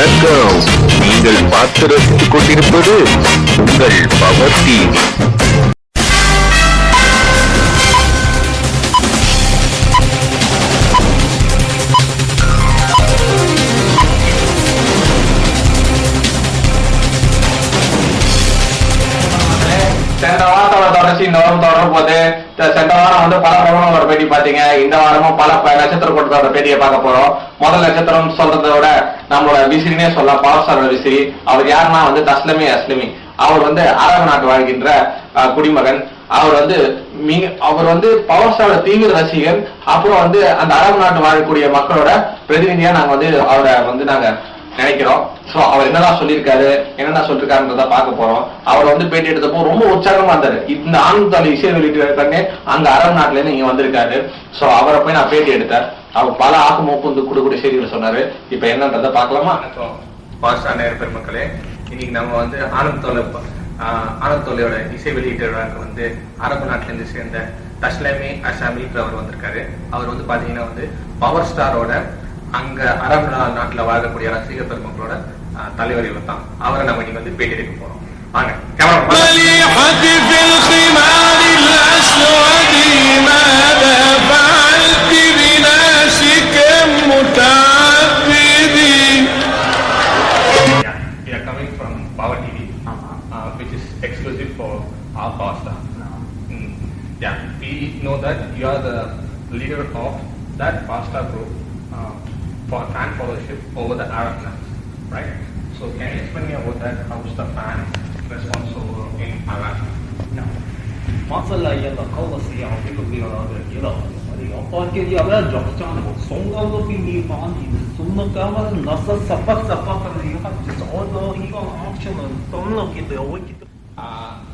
வணக்கம். நீங்கள் பார்த்து ரசித்துக் கொண்டிருப்பது உங்கள் பவர் டிவி. சென்ற வாரத்தோட தொடர்ச்சி இந்த வாரம் தொடர போது சென்ற வாரம் வந்து பல பிரபலங்களோட பேட்டி பாத்தீங்க. இந்த வாரமும் பல நட்சத்திர கூட்டத்தோட பேட்டியை பார்க்க போறோம். முதல் நட்சத்திரம் சொல்றதை விட நம்மளோட விசிறினே சொல்லலாம், பவர் ஸ்டாரோட விசிறி. அவர் யாருன்னா வந்து தஸ்லமி அஸ்லமி. அவர் வந்து அரபு நாட்டு வாழ்கின்ற குடிமகன். அவர் வந்து பவர் ஸ்டாரோட தீவிர ரசிகர். அப்புறம் வந்து அந்த அரபு நாட்டு வாழக்கூடிய மக்களோட பிரதிநிதியா நாங்க வந்து அவரை வந்து நாங்க நினைக்கிறோம். சோ அவர் என்னதான் சொல்லியிருக்காரு, என்னென்ன சொல்லிருக்காருன்றத பார்க்க போறோம். அவர் வந்து பேட்டி எடுத்தப்போ ரொம்ப உற்சாகமா இருந்தாரு. இந்த ஆனந்தால இசை வெளியிட்டு அங்க அரபு நாட்டுல இருந்து இங்க வந்திருக்காரு. சோ அவரை போய் நான் பேட்டி எடுத்தேன். அவர் பல ஆக்கமோப்பு வந்து கூடிய செய்திகள் சொன்னாரு. இப்ப என்னன்றத பாக்கலாமா? பாஸ்டா நேயர் பெருமக்களே, இன்னைக்கு நம்ம வந்து ஆனந்தோலையோட இசை வெளியீட்டு வந்து அரபு நாட்டுல இருந்து சேர்ந்த தஸ்லமி அசாமி அவர் வந்திருக்காரு. அவர் வந்து பாத்தீங்கன்னா வந்து பவர் ஸ்டாரோட அங்க அரபு நாட்டுல வாழக்கூடிய ரசிகர் பெருமக்களோட தலைவர் இவர் தான். அவரை நம்ம இன்னைக்கு வந்து பேட்டி எடுக்க போறோம். வாங்க. Coming from Power TV, which is exclusive for our pastor. Yeah, we know that you are the leader of that pastor group for fan followership over the Arab lands, right? So can you explain me about that? How is the fan response over in Arab? No. Masalah ialah kalau siapa itu berada ialah apa dia berada jangan songgal tu ini mandi semua kamar nasa sapat kalau dia kan seorang ini option tolong kita awak kita.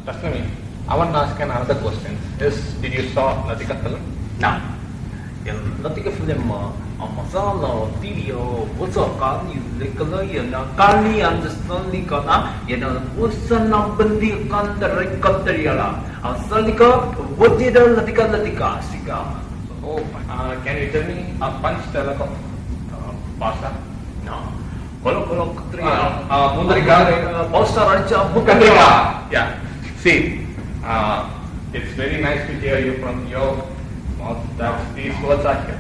Tasnami, I want to ask another question. Did you saw Latika film? No. Yang Latika film masalah video besar kali lekala yang kali yang sekali kana yang usaha nampendikan terdekat terialah asalika wajib Latika sika. Oh, can you tell me a punch dialogue Pastor? No. Kalau keteria Mundrika Pastor aja bukan Katrina. Yeah. See, it's very nice to hear you from your mouth that these words are here.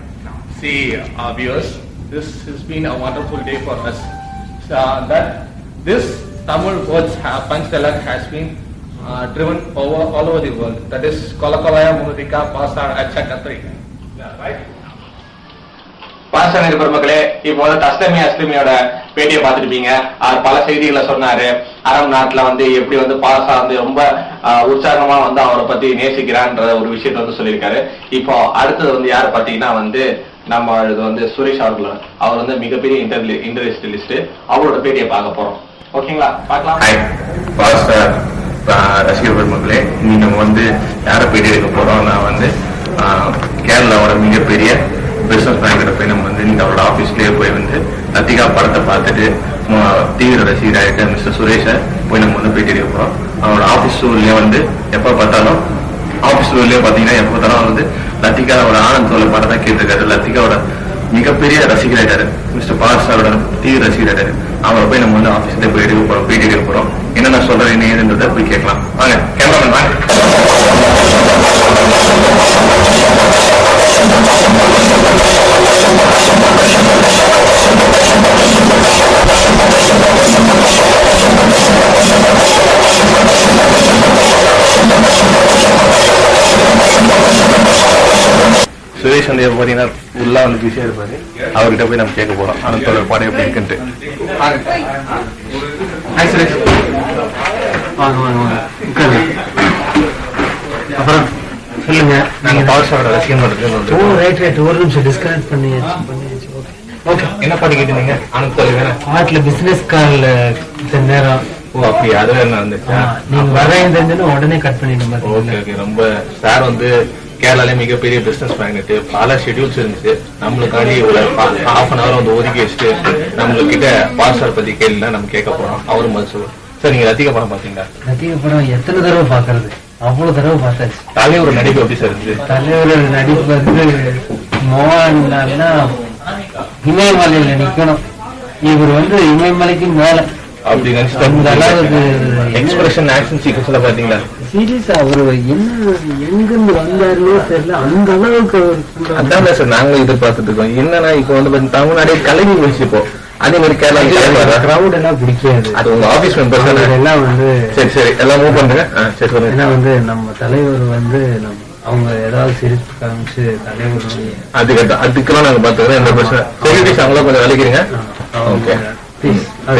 See, viewers, this has been a wonderful day for us. That this Tamil words punch dialogue has been driven all over the world. That is Kolakalaya Mundrika Pastor Acha Katrina. Yeah, right? Pastor பெருமக்களே, இப்போ வந்து தஸ்லமி அஸ்லமியோட பேட்டியை பார்த்துருப்பீங்க. அவர் பல செய்திகளை சொன்னாரு. அரபு நாட்டுல வந்து எப்படி வந்து பாஸ்டா வந்து ரொம்ப உற்சாகமா வந்து அவரை பத்தி நேசிக்கிறான்ற ஒரு விஷயத்த வந்து சொல்லியிருக்காரு. இப்போ அடுத்தது வந்து யாரு பாத்தீங்கன்னா வந்து நம்ம வந்து சுரேஷ் அவர்கள். அவர் வந்து மிகப்பெரிய இன்டர்வியூலிஸ்ட். அவரோட பேட்டியை பார்க்க போறோம். ஓகேங்களா? பார்க்கலாம். பாஸ்டர் ரசிகர் பெருமக்களே, இன்னைக்கு நம்ம வந்து யார பேட்டி எடுக்க போறோம்? நான் வந்து கேரளாவோட மிகப்பெரிய பிசினஸ் மேன்கிட்ட போய் நம்ம வந்து நீங்க அவரோட ஆபீஸ்லயே போய் வந்து லத்திகா படத்தை பார்த்துட்டு தீவிர ரசிகராகிட்ட மிஸ்டர் சுரேஷை போய் நம்ம வந்து பேட்டி எடுக்க போறோம். அவரோட ஆபீஸ் சூழ்நிலையே வந்து எப்ப பார்த்தாலும் ஆபீஸ் சூழ்நிலையே பாத்தீங்கன்னா எப்ப பார்த்தாலும் வந்து லத்திகாவோட ஆனந்தோல படம் தான் கேட்டிருக்காரு. லத்திகாவோட மிகப்பெரிய ரசிகராயிட்டாரு. மிஸ்டர் பாஸ்டரோட தீவிர ரசிகராயிட்டாரு. அவரை போய் நம்ம வந்து ஆபீஸ்ல போய் எடுக்க போறோம், பேட்டி எடுக்க போறோம். என்னென்ன சொல்றது என்ன ஏதுன்றதை போய் கேட்கலாம். வாங்க கேமராமேன் வாங்க. சுரேஷ் வந்து பாத்தீங்கன்னா உள்ள வந்து பிஸியா இருப்பாரு. அவர்கிட்ட போய் நம்ம கேட்க போறோம் ஆனந்தோட படம் எப்படி இருக்குன்ட்டு. சுரேஷ் அப்புறம் சொல்லுங்க. நாங்க பவர் ஸ்டாரோட ரசிகர்கள். ரைட் ஒரு நிமிஷம் டிஸ்கனெக்ட் பண்ணியாச்சு. ஓகே, என்ன பாட்டு கேட்டீங்க? ஆனந்தோல வேற பாட்டுல பிசினஸ் கால்ல நேரம். ஓ அப்படி அது வேற நடந்துச்சா? நீங்க வரேன்னு உடனே கட் பண்ணிடுங்க. Okay okay. ரொம்ப சார் வந்து கேரளால மிகப்பெரிய பிசினஸ் மேக்னெட். பல ஷெட்யூல்ஸ் இருந்துச்சு. நம்மளுக்காண்டி ஒரு ஹாஃப் அன் அவர் வந்து ஒதுக்கி வச்சுட்டு நம்மளுக்கிட்ட பாஸ்டர் பத்தி கேள்வி நம்ம கேட்க போறோம். அவரும் பதில் சொல்லுவோம். சார் நீங்க லத்திகா படம் பாத்தீங்களா? லத்திகா படம் எத்தனை தடவை பாக்குறது? அவ்வளவு தடவை பார்த்தாச்சு. தலைவர் நடிப்பு எப்படி சார் இருந்துச்சு? தலைவர் நடிப்பு வந்து மோகன்லால்னா இமயமலையில நிக்கணும். இவர் வந்து இமயமலைக்கு மேல அப்படி அந்த அளவுக்கு எக்ஸ்பிரஷன் ஆக்ஷன் சீக்வன்ஸ்ல பாத்தீங்களா சீரியஸா அவரு என்ன எங்கிருந்து வந்தாருன்னே தெரியல, அந்த அளவுக்கு அவர் பண்றாரு. அதான் சார் நாங்களும் எதிர்பார்த்துட்டு இருக்கோம். என்னன்னா இப்ப வந்து தமிழ்நாடே கலங்கி போச்சு. இப்போ அதே மாதிரி கேரளா கிரௌட் எல்லாம் பிடிக்காது. அது உங்க ஆபீஸ் மெம்பர்ஸ் எல்லாம் வந்து சரி எல்லாம் மூவ் பண்ணுங்க. சரி சொல்லுங்க. ஏன்னா வந்து நம்ம தலைவர் வந்து அவங்க ஏதாவது சிரிப்பு காமிச்சு தலைவர் அதுக்கெல்லாம் நாங்க பாத்துக்கிறோம். எந்த பிரச்சனை செக்யூரிட்டிஸ் அவங்களும் கொஞ்சம் விளைக்கிறீங்க. ஓகே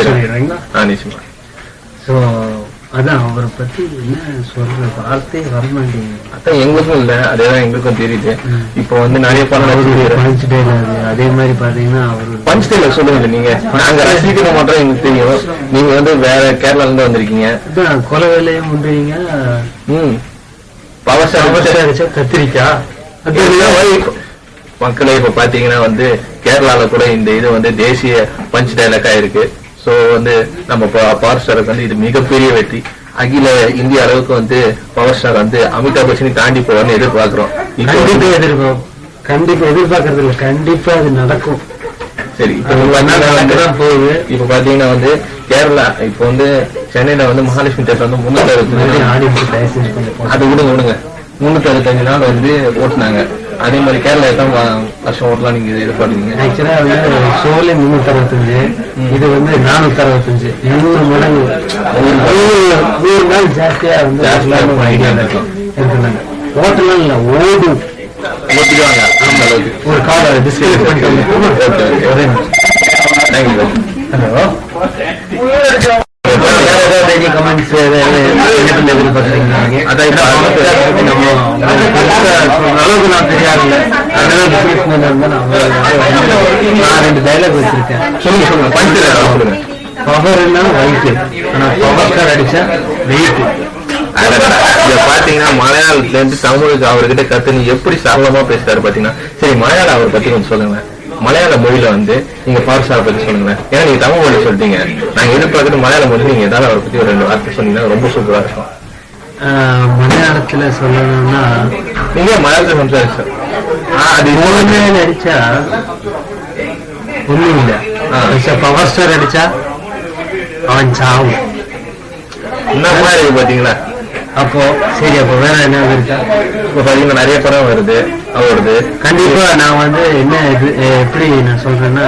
சொல்லிடுறீங்களா? நிச்சயமா. சோ அதான் அவரை பத்தி என்ன சொல்ற வார்த்தையே வரமாட்டேங்குது. அதான் எங்களுக்கும் இல்ல, அதேதான் எங்களுக்கும் தெரியுது. இப்போ வந்து நிறைய படம் பஞ்ச் டேலர் அதே மாதிரி பாத்தீங்கன்னா அவரு பஞ்ச் டேலர் சொல்லுங்க. நீங்க நாங்க ரசிக்கிற மாட்டோம் எங்களுக்கு தெரியும். நீங்க வந்து வேற கேரளால இருந்து வந்திருக்கீங்க. கொலை வேலையும் பண்றீங்க. பவர் ஸ்டார் கத்திரிக்காய் மக்களே இப்ப பாத்தீங்கன்னா வந்து கேரளால கூட இந்த இது வந்து தேசிய பஞ்ச் டைலாக்கா இருக்கு. சோ வந்து நம்ம பவர் ஸ்டாருக்கு வந்து இது மிகப்பெரிய வெற்றி. அகில இந்திய அளவுக்கு வந்து பவர் ஸ்டார் வந்து அமிதாப் பச்சனை தாண்டி போவார்னு எதிர்பார்க்கிறோம். கண்டிப்பா எதிர்பார்க்கறது இல்ல, கண்டிப்பா அது நடக்கும். சரி, போகுது. இப்ப பாத்தீங்கன்னா வந்து கேரளா இப்ப வந்து சென்னையில வந்து மகாலட்சுமி தேட்டர் வந்து 365 அது விடுங்க 365 நாள் வந்து ஓட்டுனாங்க. அதே மாதிரி கேரளா எத்தனை வருஷம் ஓட்டலாம் நீங்க எதிர்பார்த்தீங்க? ஆக்சுவலா வந்து ஷோலே 365, இது வந்து 465, 100 மடங்கு 100 நாள் ஜாஸ்தியா வந்து ஐடியா இருக்குங்க. ஓட்டலாம் இல்ல, ஓட்டுவாங்க. அந்த அளவுக்கு ஒரு கால டிஸ்கஸ் பண்ணிட்டு ஹலோ கமெண்ட்ஸ் அளவுக்கு நான் தெரியாதுல்ல, நான் 2 டைலாக் வச்சிருக்கேன். சொல்லுங்க. பவர் எல்லாம் வெயிட், ஆனா பவர் ஸ்டார் அடிச்சா வெயிட். இத பாத்தீங்கன்னா மலையாளத்துல இருந்து தமிழுக்கு அவர்கிட்ட கத்துன்னு எப்படி சரளமா பேசுறாரு பாத்தீங்கன்னா. சரி, மலையாளம் அவரை பத்தி கொஞ்சம் சொல்லுங்க. மலையாள மொழியில வந்து நீங்க பவர் ஸ்டார் பத்தி சொல்லுங்களேன். ஏன்னா நீங்க தமிழ் மொழி சொல்லிட்டீங்க, நாங்க எதிர்பார்த்துட்டு மலையாள மொழி நீங்க ஏதாவது அவரை பத்தி ஒரு 2 வார்த்தை சொன்னீங்கன்னா ரொம்ப சூப்பரா இருக்கும். மலையாளத்துல சொல்லணும்னா நீங்க மலையாளத்துல சம்சாரிச்சு அது மூணுமே நடிச்சா ஒண்ணும் இல்ல. பவர் ஸ்டார் அடிச்சா அவன் சாவும். என்ன மாதிரி பாத்தீங்களா? அப்போ சரி, அப்போ வேற என்ன இருக்கா? இப்ப பாத்தீங்கன்னா நிறைய படம் வருது அவருது. கண்டிப்பா நான் வந்து என்ன எப்படி நான் சொல்றேன்னா,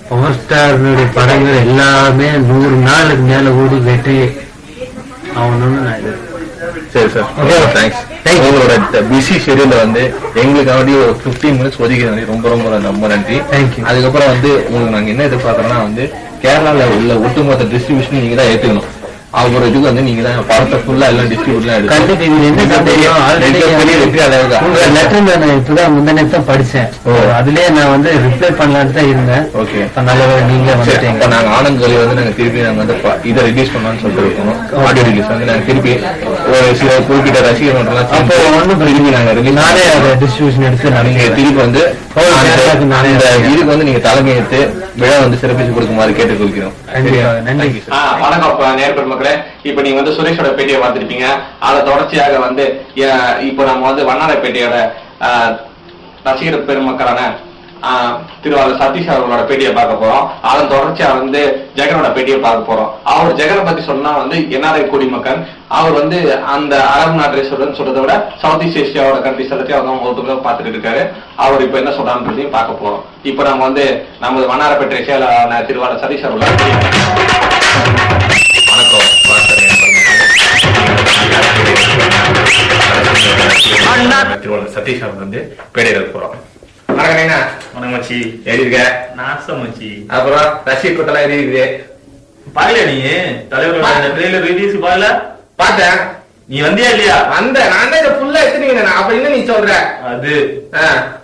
பவர் ஸ்டார்னுடைய படங்கள் எல்லாமே 100 நாளுக்கு மேல ஓடி வெற்றி ஆகணும்னு நான் இது. சரி சார், தேங்க்ஸ். உங்களோட பிஸி ஷெடியூல்ல வந்து எங்களுக்காக ஒரு 15 மினிட்ஸ் ஒதுக்கிறது ரொம்ப ரொம்ப நன்றி. அதுக்கப்புறம் வந்து உங்களுக்கு நாங்க என்ன எதிர்பார்க்கறோம்னா வந்து கேரளால உள்ள ஒட்டுமொத்த டிஸ்ட்ரிபியூஷன் நீங்க தான் ஏத்துக்கணும். அவரோட இதுக்கு வந்து நீங்க தான் படத்தை ஃபுல்லா எல்லாம் டிஸ்ட்ரிபியூட்லாம் இப்பதான் முந்தனே தான் படிச்சேன். அதுலயே நான் வந்து ரிப்ளை பண்ணலான்னு தான் இருந்தேன். ஓகே, நல்ல நீங்களே வந்துட்டீங்க. நாங்க ஆனந்த் கலி வந்து நாங்க திருப்பி நாங்க வந்து இதை ரிலீஸ் பண்ணலாம்னு சொல்லிட்டு இருக்கோம். ஆடியோ ரிலீஸ் வந்து நாங்க திருப்பி ஒரு சில குறிப்பிட்ட ரசிகர் மட்டும் அப்போ ஒன்றும் திருப்பி நாங்க ரிலீஸ் நானே அதை டிஸ்ட்ரிபியூஷன் எடுத்து நீங்க திருப்பி வந்து இதுக்கு வந்து நீங்க தலைமை எடுத்து விழா வந்து சிறப்பிச்சு கொடுக்குமாறு கேட்டுக்கொள்கிறோம். வணக்கம் நேர்பெரும் மக்களே. இப்ப நீங்க வந்து சுரேஷோட பேட்டியை பார்த்திருப்பீங்க. அதை தொடர்ச்சியாக வந்து இப்ப நம்ம வந்து வண்ணாரப்பேட்டையோட ரசிகர் பெருமக்களான திருவாளர் சதீஷ் அவர்களோட பேட்டியை பார்க்க போறோம். அதன் தொடர்ச்சியா வந்து ஜெகனோட பேட்டியை பார்க்க போறோம். அவர் ஜெகனை பத்தி சொன்னா வந்து என்ஆர்ஐ குடிமக்கள். அவர் வந்து அந்த அரபு நாட்டை சொல்றதை விட சவுத் ஈஸ்ட் ஏஷியாவோட கண்ட்ரிஸ் எல்லாத்தையும் அவங்க ஒருத்தவங்க பார்த்துட்டு இருக்காரு. அவர் இப்ப என்ன சொல்றான்றதையும் பார்க்க போறோம். இப்ப நம்ம வந்து நமது வண்ணாரப்பேட்டை செயலாளரான திருவாளர் சதீஷ் அவர்களோட வணக்கம். திருவாளர் சதீஷ் அவர்கள் வந்து பேட்டி எடுக்க போறோம். வணக்கம் மச்சி. எப்படி இருக்க? நாசம் மச்சி. அப்புறம் ரசிகர் கூட்டலாம் எப்படி இருக்குது? பாக்கல நீ தலைவரோட ட்ரெய்லர் ரிலீஸ் பாக்கல? பார்த்தேன். நீ வந்தியா இல்லையா? அந்த நான் தான் இதை ஃபுல்லா எடுத்துட்டீங்க. அப்ப என்ன நீ சொல்ற? அது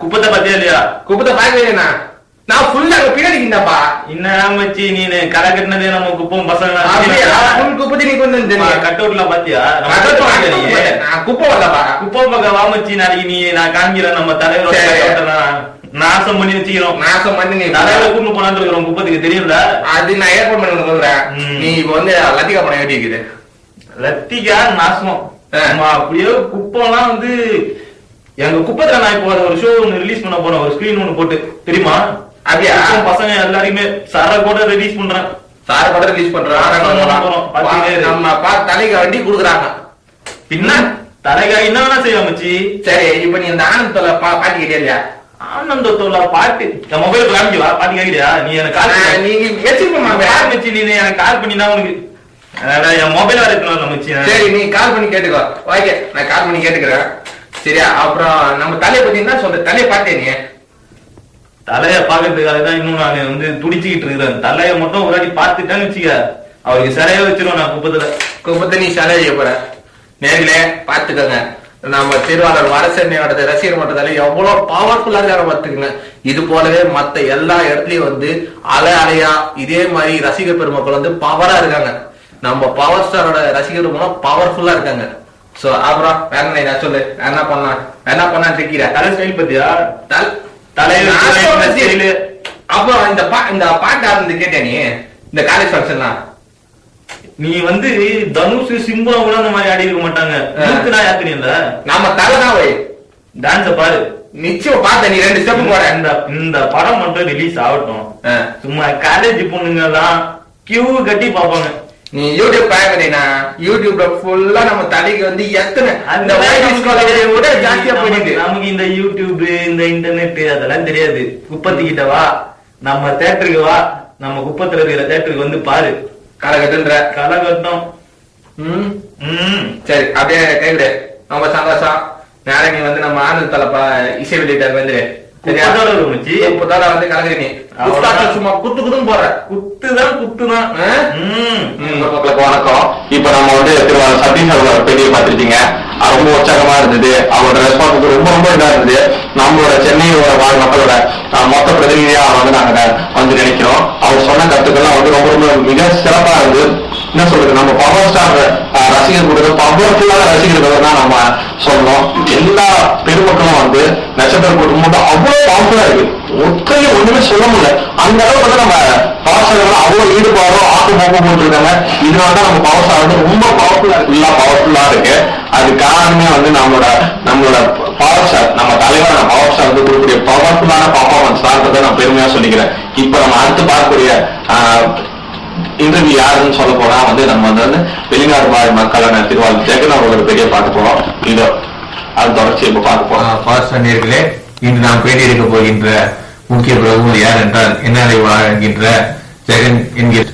குப்பத்தை பாத்தியா இல்லையா? குப்பத்தை பாக்கலையா? நான் ஃபுல்லா பின்னாடிப்பா. என்ன மச்சி நீ கடை கட்டினதே நம்ம குப்பம் பசங்க குப்பத்தி நீ கொண்டு கட் அவுட்ல பாத்தியா? நான் குப்பை வரலப்பா. குப்பை பக்கம் வா மச்சி. நாளைக்கு நீ நான் காமிக்கிறேன் நம்ம தலைவரோட நாசம் பண்ணி வச்சுக்கிறோம். நாசம் பண்ணி நீ தலைவரை கூட்டு போனான்னு இருக்கிறோம். குப்பத்துக்கு தெரியும்ல? அது நான் ஏற்பாடு பண்ணி சொல்றேன். நீ இப்ப வந்து லத்திகா படம் எப்படி இருக்குது? லத்திகா நாசம். அப்படியே குப்பம்லாம் வந்து எங்க குப்பத்துல நான் இப்போ ஒரு ஷோ ஒன்னு ரிலீஸ் பண்ண போறேன். ஒரு ஸ்கிரீன் ஒண்ணு போட்டு தெரியுமா? அப்படியா? பசங்க எல்லாரையுமே சார கூட ரிலீஸ் பண்றேன். சார கூட ரிலீஸ் பண்றாங்க. நம்ம தலைக்கு வண்டி குடுக்குறாங்க. பின்ன தலைகா என்ன வேணா செய்ய மச்சி. சரி, இப்ப நீ இந்த ஆனந்தத்துல பாட்டி கேட்டியா இல்லையா? ஆனந்தத்துல பாட்டு என் மொபைல் காமிக்கவா? பாட்டு கேட்கிறியா? நீ எனக்கு கால் நீங்க வச்சிருக்கோமா மச்சி, நீ எனக்கு கால் பண்ணினா உனக்கு என் மொபைல் வேற இருக்கணும் மச்சி. சரி, நீ கால் பண்ணி கேட்டுக்கோ. ஓகே, நான் கால் பண்ணி கேட்டுக்கிறேன். சரியா? அப்புறம் நம்ம தலையை பத்தி என்ன சொல்ற? தலையை பார்த்தே நீ? தலைய பாக்கிறதுக்காக தான் இன்னும் நான் வந்து துடிச்சுக்கிட்டு இருக்கிறேன். தலைய மட்டும் ஒரு வாட்டி பார்த்துட்டேன்னு வச்சுக்க, அவருக்கு சிலைய வச்சிருவோம். நான் குப்பத்தை நீ சிலை செய்ய போற. நேர்களே பாத்துக்கோங்க, நம்ம திருவாளர் வடசென்னையோட ரசிகர் மன்றத்தால எவ்வளவு பவர்ஃபுல்லா இருக்காரு பாத்துக்கோங்க. இது போலவே மத்த எல்லா இடத்துலயும் வந்து அலையா இதே மாதிரி ரசிகர் பெருமக்கள் வந்து பவரா இருக்காங்க. நம்ம பவர் ஸ்டாரோட ரசிகர் மூலம் பவர்ஃபுல்லா இருக்காங்க. சோ அப்புறம் வேற என்ன சொல்லு, என்ன பண்ணா இருக்கிற தலை ஸ்டைல் பத்தியா? அப்புறம் இந்த பாட்டு ஆரம்பி கேட்டே நீ இந்த காலேஜ் ஃபங்க்ஷன்லாம் நீ வந்து தனுஷ் சிம்பா கூட அந்த மாதிரி ஆடி இருக்க மாட்டாங்க. நான் யாத்திரி இல்ல, நாம தலைதான் வை டான்ஸ பாரு. நிச்சயம் பார்த்த நீ 2 ஸ்டெப் போற. இந்த படம் மட்டும் ரிலீஸ் ஆகட்டும், சும்மா காலேஜ் பொண்ணுங்க எல்லாம் கியூ கட்டி பாப்பாங்க. நீ யூடியூப் பாக்குறீனா? யூடியூப்ல ஃபுல்லா நம்ம தலைக்கு வந்து எத்தனை அந்த விட ஜாஸ்தியா போயிடுது. நமக்கு இந்த யூடியூப் இந்த இன்டர்நெட் அதெல்லாம் தெரியாது. குப்பத்திக்கிட்ட வா, நம்ம தேட்டருக்கு வா, நம்ம குப்பத்துல இருக்கிற தேட்டருக்கு வந்து பாரு. காலகட்டன்ற காலகட்டம். சரி, அப்படியே கைவிடு. ரொம்ப சந்தோஷம். நாளை நீ வந்து நம்ம ஆனந்த் தலப்பா இசை வெளியிட்ட வந்துரு. இப்பதான வந்து கலக்குறீங்க. சும்மா குத்து குத்துன்னு போற. குத்துதான். வணக்கம். இப்ப நம்ம வந்து திருவாரூர் சதீஷ் அவரோட பெரிய பார்த்துருக்கீங்க. ரொம்ப உற்சாகமா இருந்தது. அவரோட ரெஸ்பான்ஸ் ரொம்ப இதா இருந்தது. நம்மளோட சென்னையோட வாழ் மக்களோட மொத்த பிரதிநிதியா வந்து நாங்க வந்து நினைக்கிறோம். அவர் சொன்ன கருத்துக்கள்லாம் வந்து ரொம்ப மிக சிறப்பா இருந்து. என்ன சொல்றது, நம்ம பவர் ஸ்டார் ரசிகர் கூட்டம் பவர்ஃபுல்லான ரசிகர்கள் தான் நம்ம சொல்லணும். எல்லா பெருமக்களும் வந்து நட்சத்திர கூட்டம் மட்டும் அவ்வளவு பவர்ஃபுல்லா இருக்கு. ஒற்றையும் ஒண்ணுமே சொல்ல முடியல. அந்த அளவுக்கு வந்து நம்ம பவர் ஸ்டார் அவ்வளவு ஈடுபாடும் ஆக்கம் போட்டுருக்காங்க. இதனாலதான் நம்ம பவர் ஸ்டார் வந்து ரொம்ப பவர்ஃபுல்லா இருக்கு. அது காரணமே வந்து நம்மளோட பவர் ஸ்டார், நம்ம தலைவர் பவர் ஸ்டார் வந்து கொடுக்கக்கூடிய பவர்ஃபுல்லான பர்ஃபார்மன்ஸ் தான் நான் பெருமையா சொல்லிக்கிறேன். இப்ப நம்ம அடுத்து பார்க்கக்கூடிய இன்டர்வியூ யாருன்னு சொல்ல போனா வந்து நம்ம வந்து வெளிநாடு வாழ் மக்களான திருவாரூர் ஜெகன் அவர்களோட பெரிய பார்க்க போறோம். இதோ அது தொடர்ச்சி இப்ப பார்க்க போறோம். பாஸ்டர்களே, இன்று நாம் பேட்டி எடுக்க போகின்ற முக்கிய பிரபு யார் என்றால் என்ஆர்ஐ வாழ்கின்ற ஜெகன் என்கிற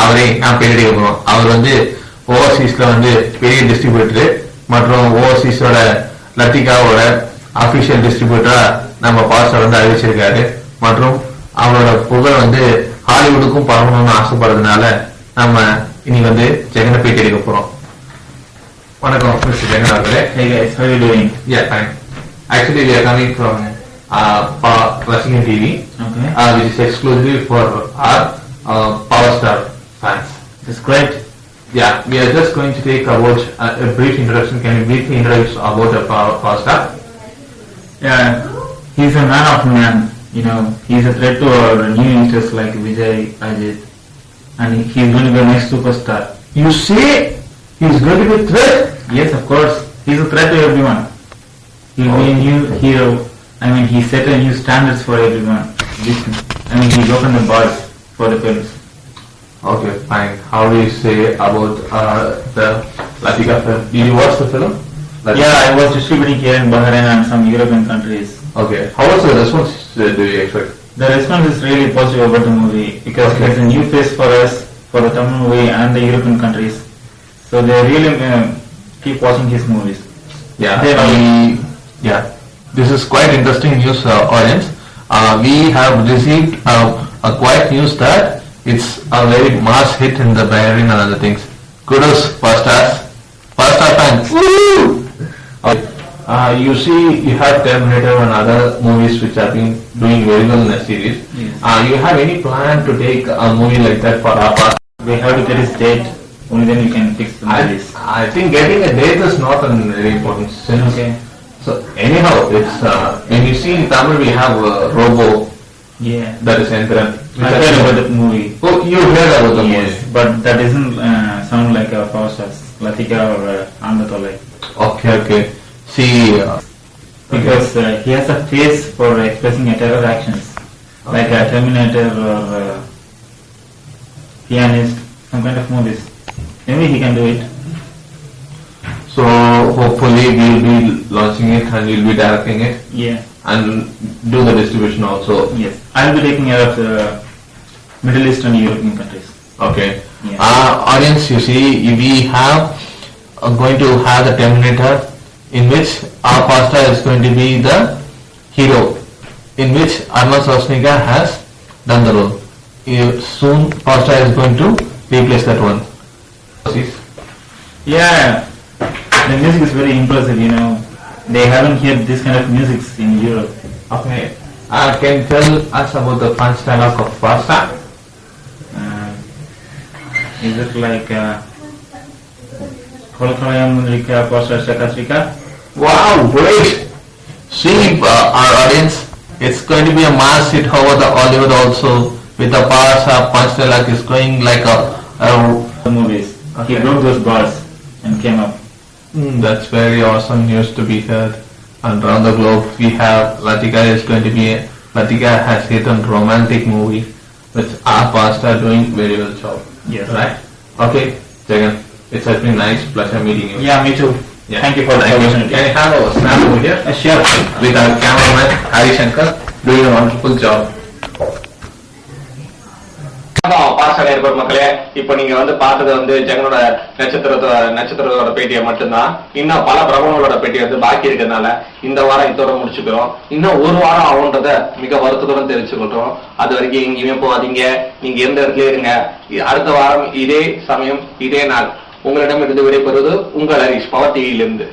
அவரை நாம் பேட்டி எடுக்க போறோம். அவர் வந்து ஓவர்சீஸ்ல வந்து பெரிய டிஸ்ட்ரிபியூட்டர் மற்றும் ஓவர்சீஸோட லத்திகாவோட அபிஷியல் டிஸ்ட்ரிபியூட்டரா நம்ம பாஸ்டர் வந்து அறிவிச்சிருக்காரு. மற்றும் அவரோட புகழ் வந்து ஹாலிவுட்டுக்கும் பரவணும்னு ஆசைப்படுறதுனால நம்ம இன்னைக்கு வந்து ஜெகனை பேட்டி எடுக்க போறோம். வணக்கம் மிஸ்டர் ஜெகன் அவர்களே. Hey guys, how are you doing? Yeah, fine. Actually, we are coming from Rasigan TV, Okay. Which is exclusively for our Power Star fans. That's great. Yeah, we are just going to take about a brief introduction. Can you briefly introduce about the Power Star? Yeah, he's a man of man. You know, he's a threat to our new youngsters like Vijay, Ajit, and he's going to be a next superstar. You say he's going to be a threat? Yes, of course. He's a threat to everyone. He'll be a new hero. I mean, he set a new standards for everyone. He's opened the bars for the films. Okay, fine. How do you say about the Latika film? Did you watch the film? Yeah, I was distributing here in Bahrain and some European countries. Okay. How was the response do you expect? The response is really positive about the movie because it's a new face for us, for the Tamil movie and the European countries. So they really keep watching his movies. Yeah. This is quite interesting news, audience. We have received a quite news that it's a very mass hit in the Bahrain and other things. Kudos for stars. For star fans. You see, you have Terminator and other movies which have been doing very well in the series. Yes. You have any plan to take a movie like that for our past? We have to get his date, only then you can fix the movies. I think getting a date is not a very important since. Okay. So anyhow, it's when you see in Tamil we have Robo, Yeah. that is Entran. I heard about that movie. Oh, you heard about the Yes, movie? but that doesn't sound like a power stars, Latika or Andatolai. Okay. See, Because he has a face for expressing terror actions. like a Terminator or Pianist, some kind of movies. Maybe he can do it. So hopefully we'll be launching it and you'll be directing it Yeah. and do the distribution also. Yes. I'll be taking care of the Middle East and European countries. Okay. Yeah. Audience, you see, we have going to have the Terminator, in which our pastor is going to be the hero, in which Arnold Schwarzenegger has done the role. Soon, pastor is going to replace that one. Yeah. The music is very impressive, you know. They haven't heard this kind of music in Europe. Okay. Can you tell us about the punch dialogue of pastor? Is it like Kolokaya Mundrika Pastor Shakatrika? Wow, great! See, our audience, it's going to be a mass hit over the Hollywood also, with the bars punch dialogue is going like a The movies. Okay. He broke those bars and came up. That's very awesome news to be heard. And around the globe, we have Latika has written romantic movie with our pastor doing very well job. Yes. Right? Okay, Jagan, it has been nice pleasure meeting you. Yeah, me too. Yeah. Thank you for the opportunity. Can I have a snap over here? Sure. With our cameraman Hari Shankar doing a wonderful job. பாச நேர்பர் மக்களே, இப்ப நீங்க வந்து பார்த்தது வந்து ஜெகனோட நட்சத்திரத்தோட பேட்டியை மட்டும்தான். இன்னும் பல பிரபலங்களோட பேட்டி வந்து பாக்கி இருக்கிறதுனால இந்த வாரம் இதோட முடிச்சுக்கிறோம். இன்னும் ஒரு வாரம் ஆகுன்றத மிக வருத்தத்துடன் தெரிவிச்சுக்கிட்டோம். அது வரைக்கும் எங்கேயுமே போகாதீங்க, நீங்க எந்த இடத்துல இருங்க. அடுத்த வாரம் இதே சமயம் இதே நாள் உங்களிடம் இருந்து விடைபெறுவது உங்கள் ஹரிஷ் பவர் டிவியிலிருந்து.